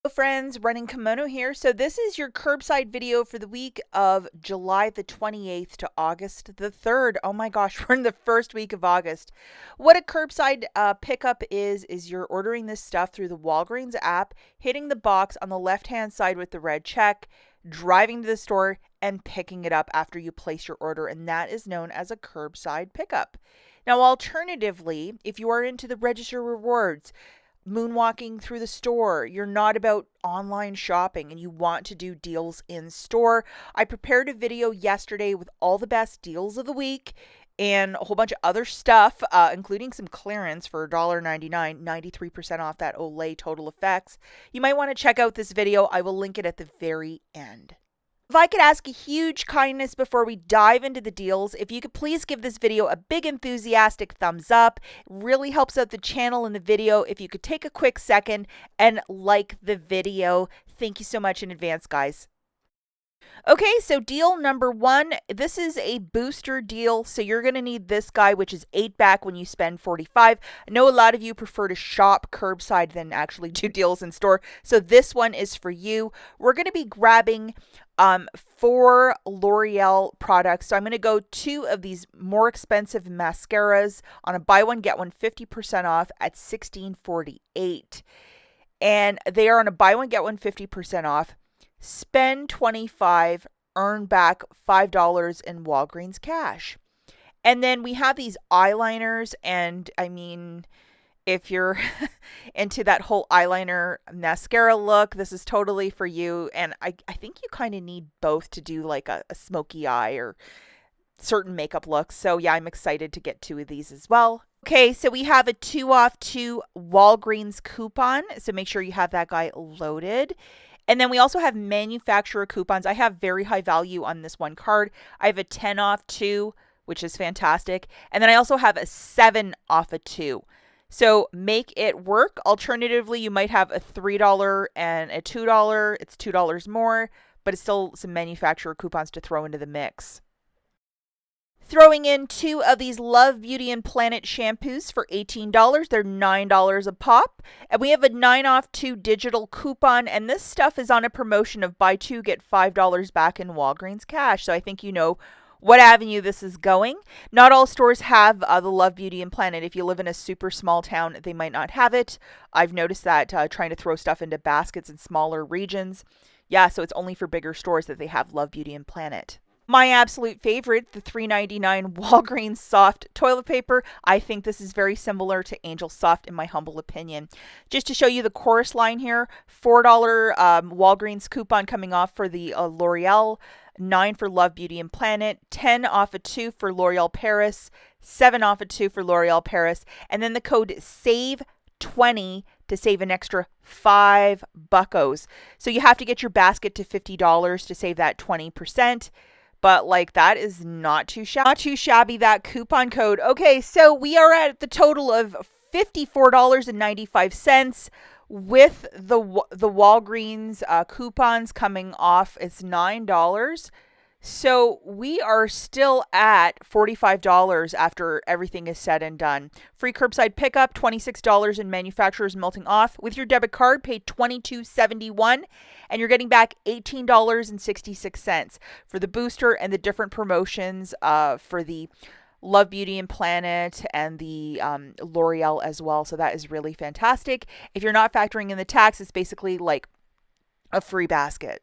Hello friends, Running Kimono here. So this is your curbside video for the week of July the 28th to August the 3rd. Oh my gosh, we're in the first week of August. What a curbside pickup is you're ordering this stuff through the Walgreens app, hitting the box on the left-hand side with the red check, driving to the store, and picking it up after you place your order, and that is known as a curbside pickup. Now, alternatively, if you are into the register rewards, moonwalking through the store, you're not about online shopping and you want to do deals in store, I prepared a video yesterday with all the best deals of the week and a whole bunch of other stuff, including some clearance for $1.99, 93% off that Olay Total Effects. You might want to check out this video. I will link it at the very end. If I could ask a huge kindness before we dive into the deals, if you could please give this video a big enthusiastic thumbs up. It really helps out the channel and the video. If you could take a quick second and like the video. Thank you so much in advance, guys. Okay, so deal number one, this is a booster deal. So you're going to need this guy, which is 8 back when you spend 45. I know a lot of you prefer to shop curbside than actually do deals in store. So this one is for you. We're going to be grabbing 4 L'Oreal products. So I'm going to go 2 of these more expensive mascaras on a buy one, get one 50% off at $16.48. And they are on a buy one, get one 50% off. Spend $25, earn back $5 in Walgreens cash. And then we have these eyeliners, and I mean, if you're into that whole eyeliner mascara look, this is totally for you. And I think you kind of need both to do like a smoky eye or certain makeup looks. So yeah, I'm excited to get 2 of these as well. Okay, so we have a 2 off 2 Walgreens coupon. So make sure you have that guy loaded. And then we also have manufacturer coupons. I have very high value on this one card. I have a 10 off 2, which is fantastic. And then I also have a 7 off a 2. So make it work. Alternatively, you might have a $3 and a $2. It's $2 more, but it's still some manufacturer coupons to throw into the mix. Throwing in 2 of these Love Beauty and Planet shampoos for $18. They're $9 a pop. And we have a 9 off 2 digital coupon. And this stuff is on a promotion of buy 2, get $5 back in Walgreens cash. So I think you know what avenue this is going. Not all stores have the Love Beauty and Planet. If you live in a super small town, they might not have it. I've noticed that trying to throw stuff into baskets in smaller regions. Yeah, so it's only for bigger stores that they have Love Beauty and Planet. My absolute favorite, the $3.99 Walgreens soft toilet paper. I think this is very similar to Angel Soft in my humble opinion. Just to show you the chorus line here, $4 Walgreens coupon coming off for the L'Oreal, 9 for Love Beauty and Planet, 10 off a 2 for L'Oreal Paris, 7 off a 2 for L'Oreal Paris, and then the code SAVE20 to save an extra $5. So you have to get your basket to $50 to save that 20%. But like that is not too shabby, that coupon code. Okay, so we are at the total of $54.95 with the Walgreens coupons coming off. It's $9. So we are still at $45 after everything is said and done. Free curbside pickup, $26 in manufacturers melting off. With your debit card, pay $22.71 and you're getting back $18.66 for the booster and the different promotions for the Love Beauty and Planet and the L'Oreal as well. So that is really fantastic. If you're not factoring in the tax, it's basically like a free basket.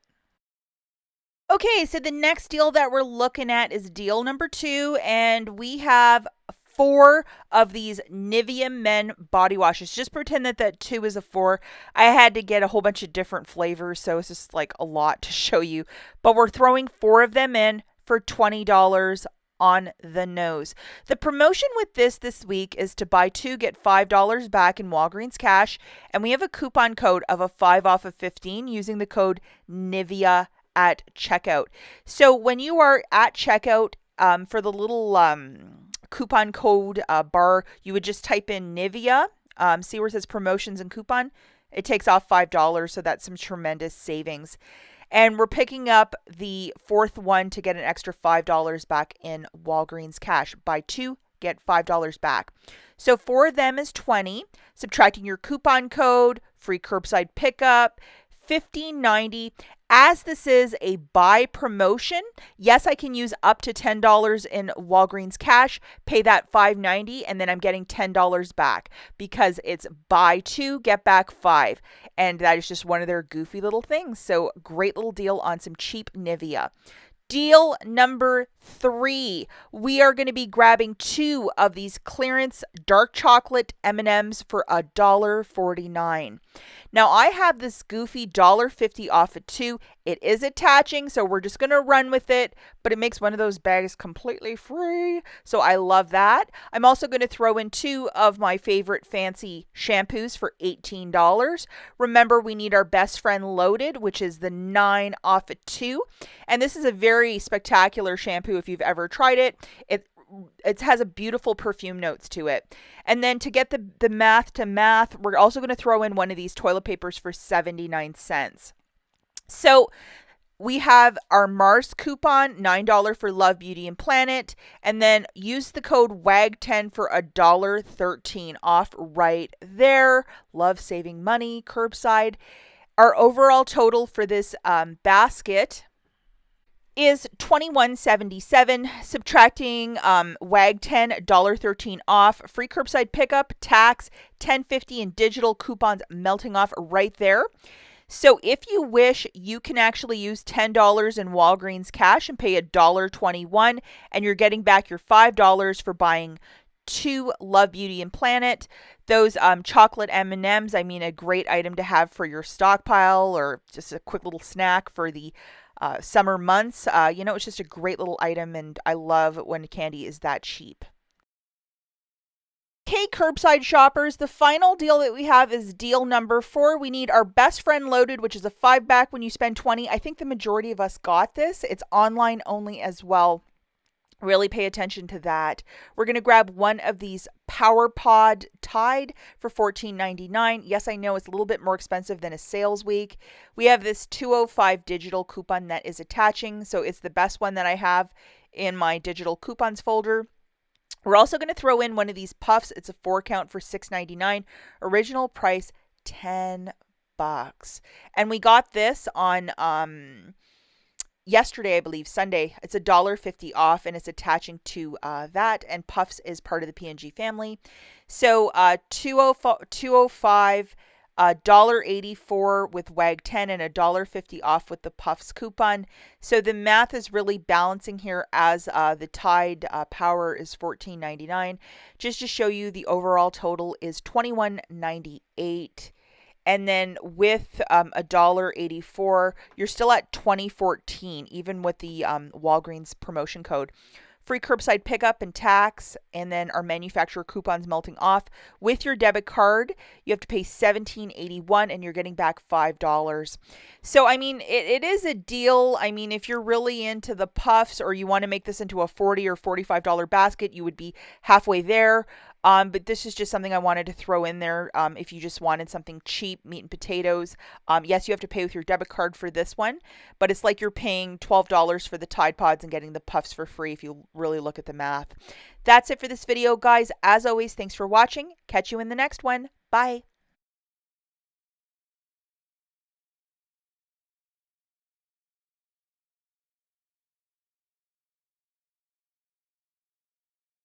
Okay, so the next deal that we're looking at is deal number 2, and we have 4 of these Nivea Men body washes. Just pretend that 2 is a 4. I had to get a whole bunch of different flavors, so it's just like a lot to show you. But we're throwing 4 of them in for $20 on the nose. The promotion with this week is to buy 2, get $5 back in Walgreens cash, and we have a coupon code of a 5 off of 15 using the code NIVEA at checkout. So when you are at checkout, for the little coupon code bar, you would just type in Nivea, see where it says promotions and coupon. It takes off $5, so that's some tremendous savings. And we're picking up the 4th one to get an extra $5 back in Walgreens cash. Buy 2, get $5 back. So 4 of them is 20. Subtracting your coupon code, free curbside pickup, $15.90. As this is a buy promotion, yes, I can use up to $10 in Walgreens cash, pay that $5.90, and then I'm getting $10 back because it's buy 2, get back 5. And that is just one of their goofy little things. So great little deal on some cheap Nivea. Deal number 3, we are going to be grabbing 2 of these clearance dark chocolate M&Ms for $1.49. Now I have this goofy $1.50 off at 2. It is attaching, so we're just going to run with it, but it makes one of those bags completely free, so I love that. I'm also going to throw in 2 of my favorite fancy shampoos for $18. Remember, we need our best friend loaded, which is the 9 off at 2, and this is a very spectacular shampoo if you've ever tried it. It has a beautiful perfume notes to it. And then to get the math to math, we're also going to throw in one of these toilet papers for 79 cents. So we have our Mars coupon, $9 for Love, Beauty, and Planet. And then use the code WAG10 for $1.13 off right there. Love saving money, curbside. Our overall total for this basket is $21.77, subtracting WAG 10, $1.13 off, free curbside pickup, tax, $10.50 in digital coupons melting off right there. So if you wish, you can actually use $10 in Walgreens cash and pay $1.21, and you're getting back your $5 for buying 2 Love, Beauty, and Planet. Those chocolate M&Ms, I mean, a great item to have for your stockpile or just a quick little snack for the summer months. It's just a great little item, and I love when candy is that cheap. Okay, curbside shoppers, the final deal that we have is deal number 4. We need our best friend loaded, which is a 5 back when you spend 20. I think the majority of us got this. It's online only as well. Really pay attention to that. We're going to grab one of these Power Pod Tide for $14.99. Yes, I know it's a little bit more expensive than a sales week. We have this 205 digital coupon that is attaching, so it's the best one that I have in my digital coupons folder. We're also going to throw in one of these puffs. It's a 4 count for $6.99. Original price $10. And we got this on yesterday, I believe, Sunday. It's $1.50 off, and it's attaching to that. And Puffs is part of the P&G family. So $205, $1.84 with WAG 10, and $1.50 off with the Puffs coupon. So the math is really balancing here as the Tide Power is $14.99. Just to show you, the overall total is $21.98. And then with $1.84, you're still at $20.14, even with the Walgreens promotion code. Free curbside pickup and tax, and then our manufacturer coupons melting off. With your debit card, you have to pay $17.81, and you're getting back $5. So, I mean, it is a deal. I mean, if you're really into the puffs or you want to make this into a $40 or $45 basket, you would be halfway there. But this is just something I wanted to throw in there if you just wanted something cheap, meat and potatoes. Yes, you have to pay with your debit card for this one, but it's like you're paying $12 for the Tide Pods and getting the puffs for free if you really look at the math. That's it for this video, guys. As always, thanks for watching. Catch you in the next one. Bye.